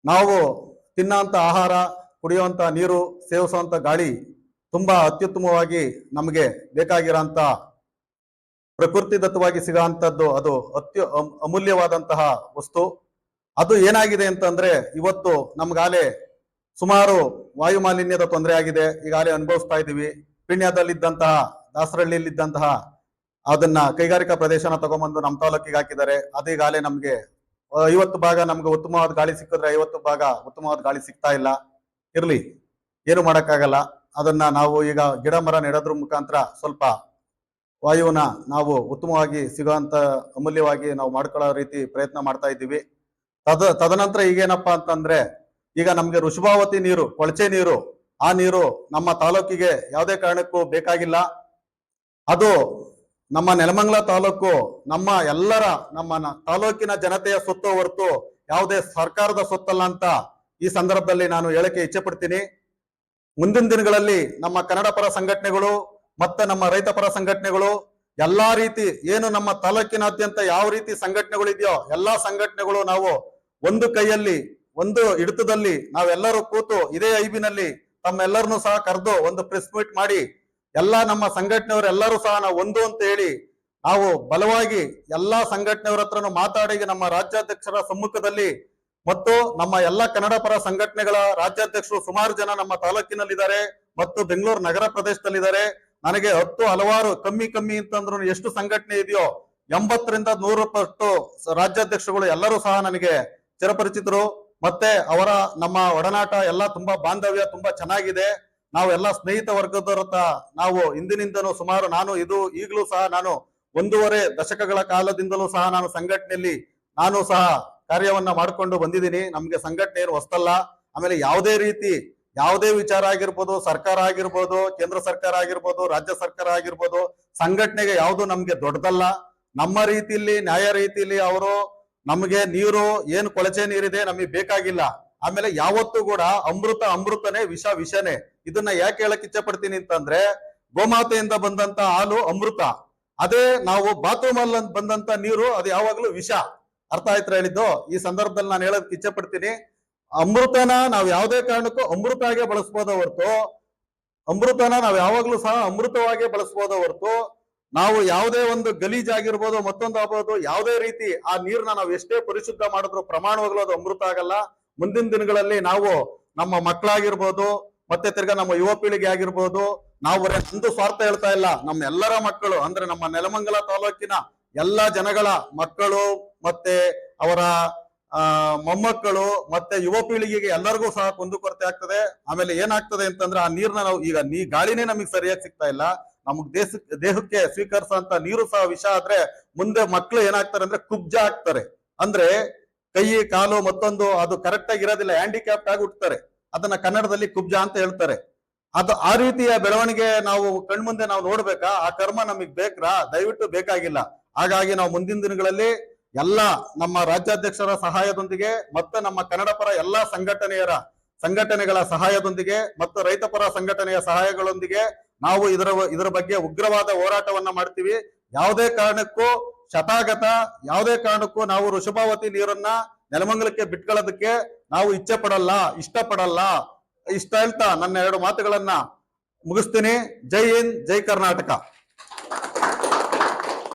ನಾವು ತಿನ್ನೋಂಥ ಆಹಾರ, ಕುಡಿಯುವಂಥ ನೀರು, ಸೇವಿಸುವಂಥ ಗಾಳಿ ತುಂಬಾ ಅತ್ಯುತ್ತಮವಾಗಿ ನಮಗೆ ಬೇಕಾಗಿರೋಂಥ ಪ್ರಕೃತಿದತ್ತವಾಗಿ ಸಿಗೋಂಥದ್ದು. ಅದು ಅಮೂಲ್ಯವಾದಂತಹ ವಸ್ತು. ಅದು ಏನಾಗಿದೆ ಅಂತಂದ್ರೆ ಇವತ್ತು ನಮ್ಗಾಲೆ ಸುಮಾರು ವಾಯು ಮಾಲಿನ್ಯದ ತೊಂದರೆ ಆಗಿದೆ, ಈಗಾಗಲೇ ಅನುಭವಿಸ್ತಾ ಇದ್ದೀವಿ. ಪಿಣ್ಯದಲ್ಲಿದ್ದಂತಹ ದಾಸರಹಳ್ಳಿಯಲ್ಲಿದ್ದಂತಹ ಅದನ್ನ ಕೈಗಾರಿಕಾ ಪ್ರದೇಶನ ತಗೊಂಡ್ಬಂದು ನಮ್ಮ ತಾಲೂಕಿಗೆ ಹಾಕಿದ್ದಾರೆ. ಅದೀಗಾಲೇ ನಮ್ಗೆ 50 ಭಾಗ ನಮ್ಗೆ ಉತ್ತಮವಾದ ಗಾಳಿ ಸಿಕ್ಕಿದ್ರೆ 50 ಭಾಗ ಉತ್ತಮವಾದ ಗಾಳಿ ಸಿಗ್ತಾ ಇಲ್ಲ. ಇರ್ಲಿ, ಏನು ಮಾಡಕ್ಕಾಗಲ್ಲ. ಅದನ್ನ ನಾವು ಈಗ ಗಿಡ ಮರ ನೆಡೋದ್ರ ಮುಖಾಂತರ ಸ್ವಲ್ಪ ವಾಯುವನ್ನ ನಾವು ಉತ್ತಮವಾಗಿ ಸಿಗುವಂತ ಅಮೂಲ್ಯವಾಗಿ ನಾವು ಮಾಡ್ಕೊಳ್ಳೋ ರೀತಿ ಪ್ರಯತ್ನ ಮಾಡ್ತಾ ಇದ್ದೀವಿ. ತದನಂತರ ಈಗೇನಪ್ಪಾ ಅಂತಂದ್ರೆ, ಈಗ ನಮ್ಗೆ ವೃಷಭಾವತಿ ನೀರು, ಕೊಳಚೆ ನೀರು, ಆ ನೀರು ನಮ್ಮ ತಾಲೂಕಿಗೆ ಯಾವುದೇ ಕಾರಣಕ್ಕೂ ಬೇಕಾಗಿಲ್ಲ. ಅದು ನಮ್ಮ ನೆಲಮಂಗಲ ತಾಲೂಕು ನಮ್ಮ ತಾಲೂಕಿನ ಜನತೆಯ ಸೊತ್ತು ಹೊರತು ಯಾವುದೇ ಸರ್ಕಾರದ ಸೊತ್ತಲ್ಲ ಅಂತ ಈ ಸಂದರ್ಭದಲ್ಲಿ ನಾನು ಹೇಳಕ್ಕೆ ಇಚ್ಛೆ ಪಡ್ತೀನಿ. ಮುಂದಿನ ದಿನಗಳಲ್ಲಿ ನಮ್ಮ ಕನ್ನಡ ಪರ ಸಂಘಟನೆಗಳು ಮತ್ತೆ ನಮ್ಮ ರೈತ ಪರ ಸಂಘಟನೆಗಳು ಎಲ್ಲಾ ರೀತಿ ಏನು ನಮ್ಮ ತಾಲೂಕಿನಾದ್ಯಂತ ಯಾವ ರೀತಿ ಸಂಘಟನೆಗಳು ಇದೆಯೋ ಎಲ್ಲಾ ಸಂಘಟನೆಗಳು ನಾವು ಒಂದು ಕೈಯಲ್ಲಿ ಒಂದು ಹಿಡಿತದಲ್ಲಿ ನಾವೆಲ್ಲರೂ ಕೂತು ಇದೇ ಐಬಿನಲ್ಲಿ ತಮ್ಮೆಲ್ಲರನ್ನೂ ಸಹ ಕರೆದು ಒಂದು ಪ್ರೆಸ್ ಮೀಟ್ ಮಾಡಿ ಎಲ್ಲಾ ನಮ್ಮ ಸಂಘಟನೆಯವರು ಎಲ್ಲರೂ ಸಹ ನಾವು ಒಂದು ಅಂತ ಹೇಳಿ ನಾವು ಬಲವಾಗಿ ಎಲ್ಲಾ ಸಂಘಟನೆಯವರ ಹತ್ರನು ಮಾತಾಡಿ ನಮ್ಮ ರಾಜ್ಯಾಧ್ಯಕ್ಷರ ಸಮ್ಮುಖದಲ್ಲಿ ಮತ್ತು ನಮ್ಮ ಎಲ್ಲಾ ಕನ್ನಡ ಪರ ಸಂಘಟನೆಗಳ ರಾಜ್ಯಾಧ್ಯಕ್ಷರು ಸುಮಾರು ಜನ ನಮ್ಮ ತಾಲೂಕಿನಲ್ಲಿದ್ದಾರೆ ಮತ್ತು ಬೆಂಗಳೂರು ನಗರ ಪ್ರದೇಶದಲ್ಲಿದ್ದಾರೆ. ನನಗೆ ಹಲವಾರು ಕಮ್ಮಿ ಅಂತಂದ್ರು ಎಷ್ಟು ಸಂಘಟನೆ ಇದೆಯೋ 80ರಿಂದ 100 ಪಟ್ಟು ರಾಜ್ಯಾಧ್ಯಕ್ಷರುಗಳು ಎಲ್ಲರೂ ಸಹ ನನಗೆ ಚಿರಪರಿಚಿತರು. ಮತ್ತೆ ಅವರ ನಮ್ಮ ಒಡನಾಟ ಎಲ್ಲ ತುಂಬಾ ಬಾಂಧವ್ಯ ತುಂಬಾ ಚೆನ್ನಾಗಿದೆ. ನಾವೆಲ್ಲ ಸ್ನೇಹಿತ ವರ್ಗದವರ ನಾವು ಹಿಂದಿನಿಂದನೂ ಸುಮಾರು ಈಗಲೂ ಸಹ ನಾನು 1.5 ದಶಕಗಳ ಕಾಲದಿಂದಲೂ ಸಹ ನಾನು ಸಂಘಟನೆಯಲ್ಲಿ ನಾನು ಸಹ ಕಾರ್ಯವನ್ನ ಮಾಡಿಕೊಂಡು ಬಂದಿದ್ದೀನಿ. ನಮ್ಗೆ ಸಂಘಟನೆ ಏನು ಹೊಸ್ತಲ್ಲ. ಆಮೇಲೆ ಯಾವುದೇ ವಿಚಾರ ಆಗಿರ್ಬೋದು, ಸರ್ಕಾರ ಆಗಿರ್ಬೋದು, ಕೇಂದ್ರ ಸರ್ಕಾರ ಆಗಿರ್ಬೋದು, ರಾಜ್ಯ ಸರ್ಕಾರ ಆಗಿರ್ಬೋದು, ಸಂಘಟನೆಗೆ ಯಾವುದು ನಮ್ಗೆ ದೊಡ್ಡದಲ್ಲ. ನಮ್ಮ ರೀತಿಯಲ್ಲಿ ನ್ಯಾಯ ರೀತಿಯಲ್ಲಿ ಅವರು ನಮ್ಗೆ ನೀರು ಏನು ಕೊಳಚೆ ನೀರಿದೆ ನಮಗೆ ಬೇಕಾಗಿಲ್ಲ. ಆಮೇಲೆ ಯಾವತ್ತೂ ಕೂಡ ಅಮೃತನೇ, ವಿಷನೇ. ಇದನ್ನ ಯಾಕೆ ಹೇಳಕ್ ಇಚ್ಛೆ ಪಡ್ತೀನಿ ಅಂತಂದ್ರೆ, ಗೋಮಾತೆಯಿಂದ ಬಂದಂತ ಹಾಲು ಅಮೃತ, ಅದೇ ನಾವು ಬಾತ್ರೂಮ್ ಅಲ್ಲಿ ಬಂದಂತ ನೀರು ಅದು ಯಾವಾಗ್ಲೂ ವಿಷ. ಅರ್ಥ ಆಯ್ತಾ ಹೇಳಿದ್ದು? ಈ ಸಂದರ್ಭದಲ್ಲಿ ನಾನು ಹೇಳಕ್ ಇಚ್ಛೆ ಪಡ್ತೀನಿ, ಅಮೃತನ ನಾವು ಯಾವುದೇ ಕಾರಣಕ್ಕೂ ಅಮೃತವಾಗಿ ಬಳಸ್ಬೋದ ಹೊರತು ನಾವು ಯಾವಾಗ್ಲೂ ಸಹ ಅಮೃತವಾಗಿ ಬಳಸ್ಬೋದ ಹೊರತು ನಾವು ಯಾವುದೇ ಒಂದು ಗಲೀಜಾಗಿರ್ಬೋದು, ಮತ್ತೊಂದು ಆಗ್ಬೋದು, ಯಾವುದೇ ರೀತಿ ಆ ನೀರ್ನ ನಾವು ಎಷ್ಟೇ ಪರಿಶುದ್ಧ ಮಾಡಿದ್ರು ಪ್ರಮಾಣವಾಗ್ಲೂ ಅದು ಅಮೃತ ಆಗಲ್ಲ. ಮುಂದಿನ ದಿನಗಳಲ್ಲಿ ನಾವು ನಮ್ಮ ಮಕ್ಕಳಾಗಿರ್ಬೋದು, ಮತ್ತೆ ತಿರ್ಗಾ ನಮ್ಮ ಯುವ ಪೀಳಿಗೆ ಆಗಿರ್ಬೋದು, ನಾವು ಒಂದು ಸ್ವಾರ್ಥ ಹೇಳ್ತಾ ಇಲ್ಲ, ನಮ್ಮ ಎಲ್ಲರ ಮಕ್ಕಳು ಅಂದ್ರೆ ನಮ್ಮ ನೆಲಮಂಗಲ ತಾಲೂಕಿನ ಎಲ್ಲಾ ಜನಗಳ ಮಕ್ಕಳು ಮತ್ತೆ ಅವರ ಮೊಮ್ಮಕ್ಕಳು ಮತ್ತೆ ಯುವ ಪೀಳಿಗೆಗೆ ಎಲ್ಲರಿಗೂ ಸಹ ಕುಂದುಕೊರತೆ ಆಗ್ತದೆ. ಆಮೇಲೆ ಏನಾಗ್ತದೆ ಅಂತಂದ್ರೆ, ಆ ನೀರ್ನ ನಾವು ಈಗ ಗಾಳಿನೇ ನಮಗೆ ಸರಿಯಾಗಿ ಸಿಗ್ತಾ ಇಲ್ಲ. ನಮಗ್ ದೇಹಕ್ಕೆ ಸ್ವೀಕರಿಸಂತ ನೀರು ಸಹ ವಿಷ ಆದ್ರೆ ಮುಂದೆ ಮಕ್ಕಳು ಏನಾಗ್ತಾರೆ ಅಂದ್ರೆ ಕುಬ್ಜ ಆಗ್ತಾರೆ. ಅಂದ್ರೆ ಕೈ ಕಾಲು ಮತ್ತೊಂದು ಅದು ಕರೆಕ್ಟ್ ಆಗಿ ಇರೋದಿಲ್ಲ, ಹ್ಯಾಂಡಿಕ್ಯಾಪ್ಟ್ ಆಗಿ ಹುಟ್ಟುತ್ತಾರೆ. ಅದನ್ನ ಕನ್ನಡದಲ್ಲಿ ಕುಬ್ಜ ಅಂತ ಹೇಳ್ತಾರೆ. ಅದು ಆ ರೀತಿಯ ಬೆಳವಣಿಗೆ ನಾವು ಕಣ್ಮುಂದೆ ನಾವು ನೋಡ್ಬೇಕಾ? ಆ ಕರ್ಮ ನಮಗ್ ಬೇಕ್ರಾ? ದಯವಿಟ್ಟು ಬೇಕಾಗಿಲ್ಲ. ಹಾಗಾಗಿ ನಾವು ಮುಂದಿನ ದಿನಗಳಲ್ಲಿ ಎಲ್ಲ ನಮ್ಮ ರಾಜ್ಯಾಧ್ಯಕ್ಷರ ಸಹಾಯದೊಂದಿಗೆ ಮತ್ತೆ ನಮ್ಮ ಕನ್ನಡ ಪರ ಎಲ್ಲಾ ಸಂಘಟನೆಗಳ ಸಹಾಯದೊಂದಿಗೆ ಮತ್ತು ರೈತ ಪರ ಸಂಘಟನೆಯ ಸಹಾಯಗಳೊಂದಿಗೆ ನಾವು ಇದರ ಬಗ್ಗೆ ಉಗ್ರವಾದ ಹೋರಾಟವನ್ನ ಮಾಡ್ತೀವಿ. ಯಾವುದೇ ಕಾರಣಕ್ಕೂ ಯಾವುದೇ ಕಾರಣಕ್ಕೂ ನಾವು ವೃಷಭಾವತಿ ನೀರನ್ನ ನೆಲಮಂಗಲಕ್ಕೆ ಬಿಟ್ಕೊಳ್ಳೋದಕ್ಕೆ ನಾವು ಇಷ್ಟಪಡಲ್ಲ. ಇಷ್ಟ ಹೇಳ್ತಾ ನನ್ನ 2 ಮಾತುಗಳನ್ನ ಮುಗಿಸ್ತೀನಿ. ಜೈ ಹಿಂದ್, ಜೈ ಕರ್ನಾಟಕ.